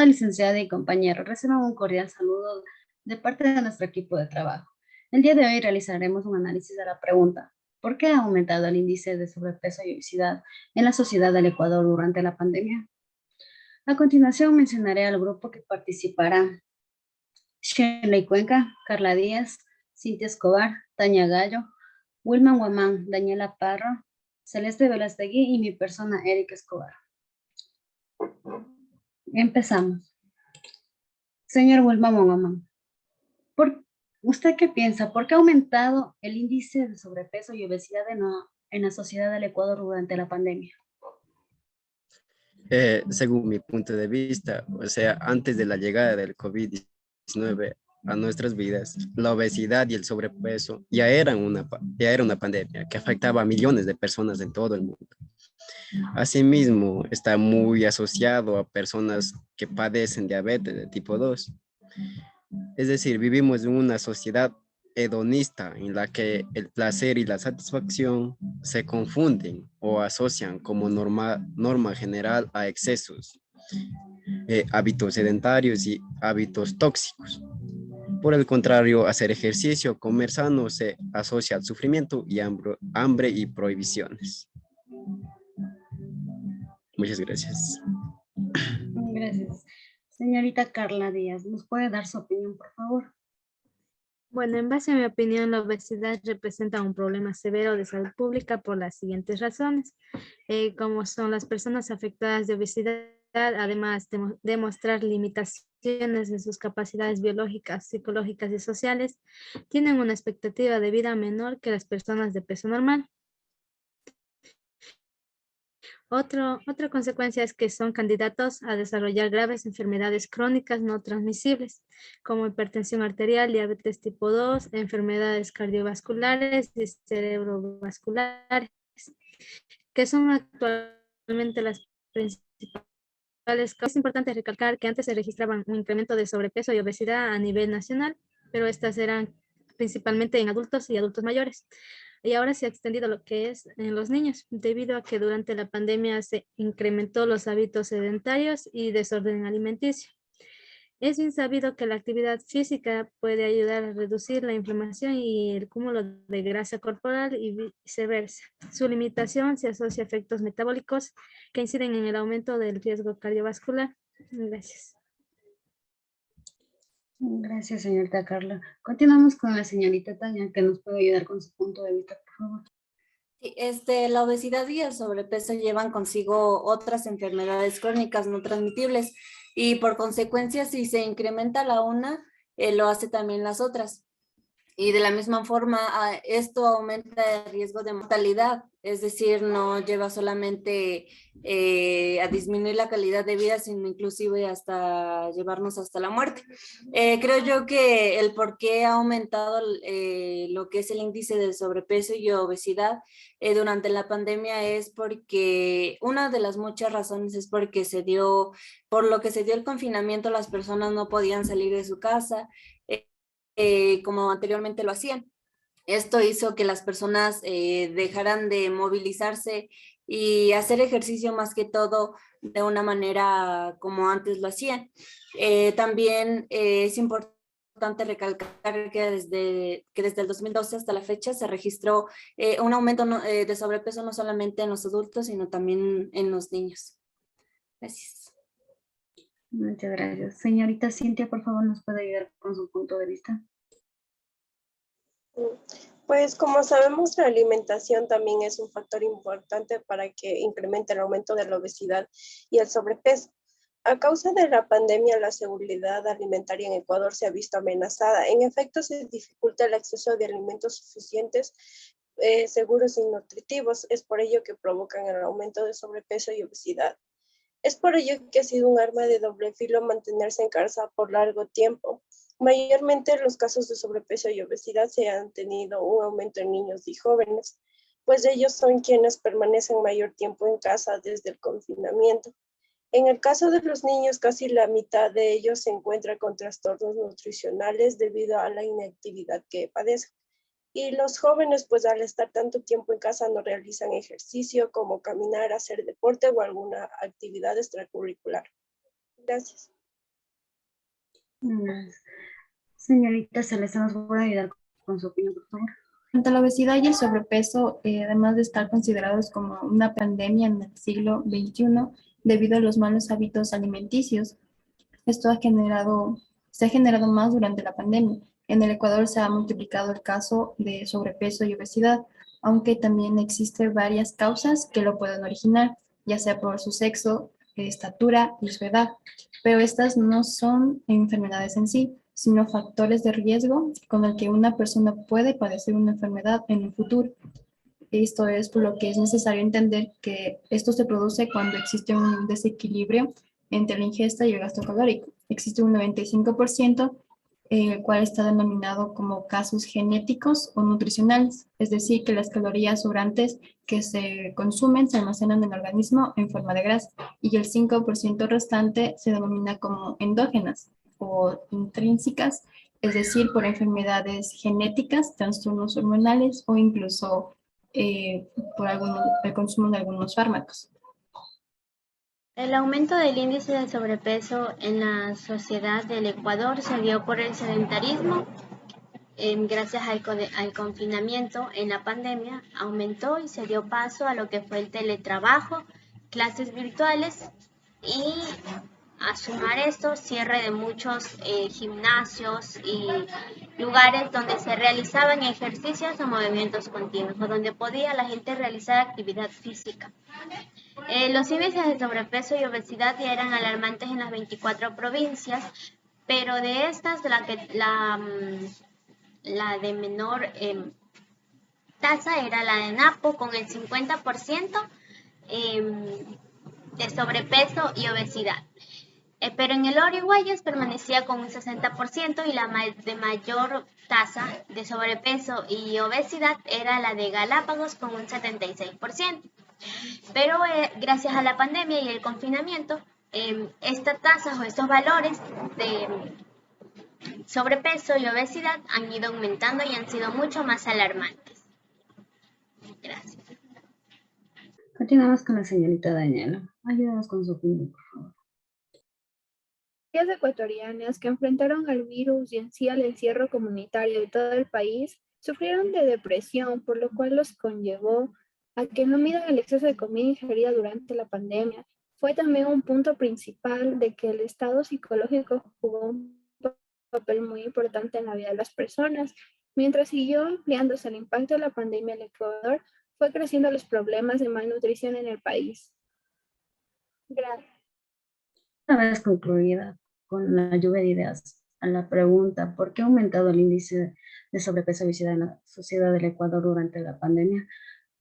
licenciada y compañeros, reciban un cordial saludo de parte de nuestro equipo de trabajo. El día de hoy realizaremos un análisis de la pregunta: ¿por qué ha aumentado el índice de sobrepeso y obesidad en la sociedad del Ecuador durante la pandemia? A continuación mencionaré al grupo que participará: Shirley Cuenca, Carla Díaz, Cintia Escobar, Tania Gallo, Wilman Guamán, Daniela Parro, Celeste Velastegui y mi persona, Erika Escobar. Empezamos. Señor Wilman Guamán, ¿usted qué piensa? ¿Por qué ha aumentado el índice de sobrepeso y obesidad en la sociedad del Ecuador durante la pandemia? Según mi punto de vista, o sea, antes de la llegada del COVID-19 a nuestras vidas, la obesidad y el sobrepeso ya era una pandemia que afectaba a millones de personas en todo el mundo. Asimismo, está muy asociado a personas que padecen diabetes de tipo 2. Es decir, vivimos en una sociedad hedonista en la que el placer y la satisfacción se confunden o asocian como norma general a excesos, hábitos sedentarios y hábitos tóxicos. Por el contrario, hacer ejercicio, comer sano se asocia al sufrimiento y hambre y prohibiciones. Muchas gracias. Gracias. Señorita Carla Díaz, ¿nos puede dar su opinión, por favor? Bueno, en base a mi opinión, la obesidad representa un problema severo de salud pública por las siguientes razones, como son las personas afectadas de obesidad, además de mostrar limitaciones en sus capacidades biológicas, psicológicas y sociales, tienen una expectativa de vida menor que las personas de peso normal. Otra consecuencia es que son candidatos a desarrollar graves enfermedades crónicas no transmisibles, como hipertensión arterial, diabetes tipo 2, enfermedades cardiovasculares y cerebrovasculares, que son actualmente las principales causas. Es importante recalcar que antes se registraban un incremento de sobrepeso y obesidad a nivel nacional, pero estas eran principalmente en adultos y adultos mayores. Y ahora se ha extendido lo que es en los niños, debido a que durante la pandemia se incrementó los hábitos sedentarios y desorden alimenticio. Es bien sabido que la actividad física puede ayudar a reducir la inflamación y el cúmulo de grasa corporal y viceversa. Su limitación se asocia a efectos metabólicos que inciden en el aumento del riesgo cardiovascular. Gracias. Gracias, señorita Carla. Continuamos con la señorita Tania, que nos puede ayudar con su punto de vista, por favor. Sí, la obesidad y el sobrepeso llevan consigo otras enfermedades crónicas no transmitibles y por consecuencia si se incrementa la una, lo hace también las otras. Y de la misma forma, esto aumenta el riesgo de mortalidad, es decir, no lleva solamente a disminuir la calidad de vida, sino inclusive hasta llevarnos hasta la muerte. Creo yo que el por qué ha aumentado lo que es el índice de sobrepeso y obesidad durante la pandemia es porque una de las muchas razones es porque por lo que se dio el confinamiento, las personas no podían salir de su casa, como anteriormente lo hacían. Esto hizo que las personas dejaran de movilizarse y hacer ejercicio más que todo de una manera como antes lo hacían. También es importante recalcar que desde el 2012 hasta la fecha se registró un aumento de sobrepeso no solamente en los adultos, sino también en los niños. Gracias. Muchas gracias. Señorita Cintia, por favor, ¿nos puede ayudar con su punto de vista? Pues como sabemos, la alimentación también es un factor importante para que incremente el aumento de la obesidad y el sobrepeso. A causa de la pandemia, la seguridad alimentaria en Ecuador se ha visto amenazada. En efecto, se dificulta el acceso de alimentos suficientes, seguros y nutritivos. Es por ello que provocan el aumento de sobrepeso y obesidad. Es por ello que ha sido un arma de doble filo mantenerse en casa por largo tiempo. Mayormente los casos de sobrepeso y obesidad se han tenido un aumento en niños y jóvenes, pues ellos son quienes permanecen mayor tiempo en casa desde el confinamiento. En el caso de los niños, casi la mitad de ellos se encuentra con trastornos nutricionales debido a la inactividad que padecen. Y los jóvenes, pues al estar tanto tiempo en casa, no realizan ejercicio como caminar, hacer deporte o alguna actividad extracurricular. Gracias. Mm, Señorita Celeste, ¿nos puede ayudar con su opinión, por favor? Ante la obesidad y el sobrepeso, además de estar considerados como una pandemia en el siglo XXI, debido a los malos hábitos alimenticios, esto se ha generado más durante la pandemia. En el Ecuador se ha multiplicado el caso de sobrepeso y obesidad, aunque también existen varias causas que lo pueden originar, ya sea por su sexo, estatura y su edad. Pero estas no son enfermedades en sí, sino factores de riesgo con el que una persona puede padecer una enfermedad en el futuro. Esto es por lo que es necesario entender que esto se produce cuando existe un desequilibrio entre la ingesta y el gasto calórico. Existe un 95%, el cual está denominado como casos genéticos o nutricionales, es decir, que las calorías sobrantes que se consumen se almacenan en el organismo en forma de grasa, y el 5% restante se denomina como endógenas o intrínsecas, es decir, por enfermedades genéticas, trastornos hormonales o incluso por el consumo de algunos fármacos. El aumento del índice de sobrepeso en la sociedad del Ecuador se dio por el sedentarismo. Gracias al confinamiento en la pandemia, aumentó y se dio paso a lo que fue el teletrabajo, clases virtuales y a sumar esto, cierre de muchos gimnasios y lugares donde se realizaban ejercicios o movimientos continuos, o donde podía la gente realizar actividad física. Los índices de sobrepeso y obesidad ya eran alarmantes en las 24 provincias, pero de estas la de menor tasa era la de Napo, con el 50% de sobrepeso y obesidad. Pero en el Oro y Guayas permanecía con un 60%, y la de mayor tasa de sobrepeso y obesidad era la de Galápagos con un 76%. Pero gracias a la pandemia y el confinamiento, estas tasas o estos valores de sobrepeso y obesidad han ido aumentando y han sido mucho más alarmantes. Gracias. Continuamos con la señorita Daniela. Ayúdanos con su opinión, por favor. Las ecuatorianas que enfrentaron al virus y en sí al encierro comunitario de todo el país sufrieron de depresión, por lo cual los conllevó a que no midan el exceso de comida ingerida durante la pandemia. Fue también un punto principal de que el estado psicológico jugó un papel muy importante en la vida de las personas. Mientras siguió ampliándose el impacto de la pandemia en el Ecuador, fue creciendo los problemas de malnutrición en el país. Gracias. Una vez concluida con la lluvia de ideas a la pregunta ¿por qué ha aumentado el índice de sobrepeso y obesidad en la sociedad del Ecuador durante la pandemia?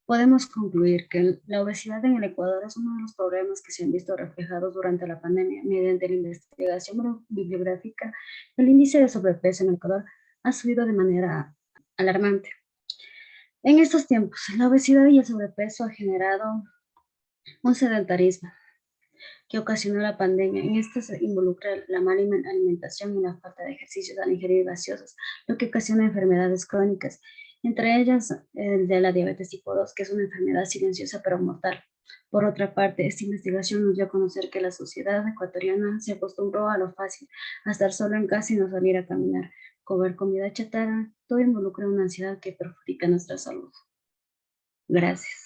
Podemos concluir que la obesidad en el Ecuador es uno de los problemas que se han visto reflejados durante la pandemia. Mediante la investigación bibliográfica, el índice de sobrepeso en el Ecuador ha subido de manera alarmante. En estos tiempos, la obesidad y el sobrepeso han generado un sedentarismo que ocasionó la pandemia. En esto se involucra la mala alimentación y la falta de ejercicios al ingerir gaseosas, lo que ocasiona enfermedades crónicas, entre ellas el de la diabetes tipo 2, que es una enfermedad silenciosa pero mortal. Por otra parte, esta investigación nos dio a conocer que la sociedad ecuatoriana se acostumbró a lo fácil, a estar solo en casa y no salir a caminar, comer comida chatarra, todo involucra una ansiedad que perjudica nuestra salud. Gracias.